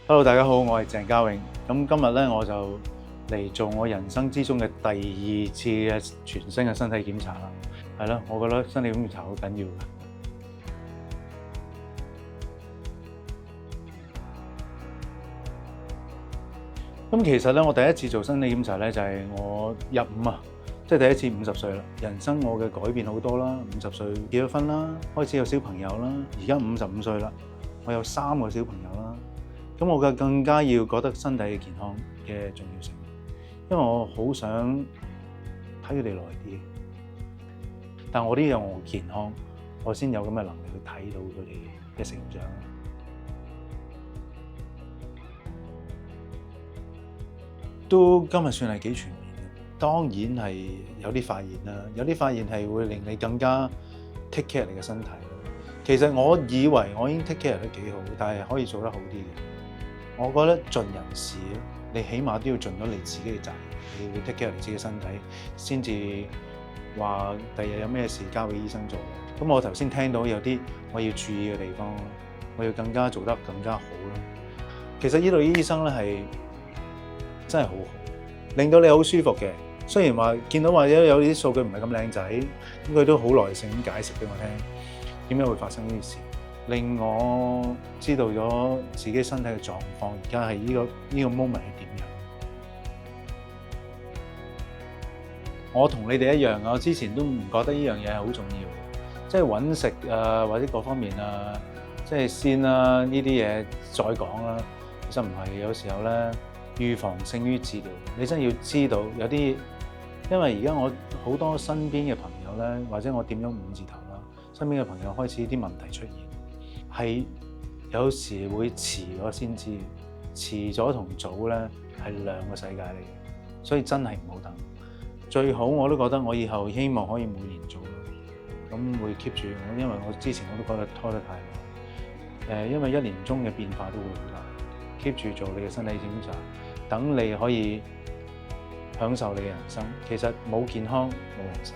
Hello，大家好，我係鄭家永。咁今日咧，我就嚟做我人生之中嘅第二次嘅全身嘅身體檢查啦。係咯，我覺得身體檢查好緊要嘅。咁其實咧，我第一次做身體檢查咧，就係我入伍啊，即係第一次50歲啦。人生我嘅改變好多啦，50歲結咗婚啦，開始有小朋友啦，而家55歲啦，我有3個小朋友啦。咁我更加要覺得身體嘅健康嘅重要性，因為我好想睇佢哋耐啲。但我都要我健康，我先有咁嘅能力去睇到佢哋嘅成長。都今日算係幾全面嘅，當然係有啲發現啦，有啲發現係會令你更加 take care 你嘅身體。其實我以為我已經 take care 得幾好，但係可以做得好啲嘅。我覺得盡人事咯，你起碼都要盡咗你自己嘅責任，你要 take care 你自己嘅身體，先至話第日有咩事交俾醫生做。咁我頭先聽到有啲我要注意嘅地方，我要更加做得更加好咯。其實呢度醫生咧係真係好好，令到你好舒服嘅。雖然話見到或者有啲數據唔係咁靚仔，咁佢都好耐性咁解釋俾我聽點解會發生呢啲事。令我知道咗自己身體嘅狀況，而家係呢個 moment 係點樣。我同你哋一樣，我之前都唔覺得呢樣嘢係好重要，即係揾食啊或者各方面啊，即係先啦呢啲嘢再講啦。其實唔係，有時候咧預防勝於治療。你真係要知道有啲，因為而家我好多身邊嘅朋友咧，或者我點咗5字頭啦，身邊嘅朋友開始啲問題出現。係有時會遲咗先知，遲咗同早咧係兩個世界嚟嘅，所以真係唔好等。最好我都覺得我以後希望可以每年做咯，咁會 keep 住我，因為我之前我都覺得拖得太耐。因為1年中嘅變化都會好大 ，keep 住做你嘅身體檢查，等你可以享受你嘅人生。其實冇健康冇人生。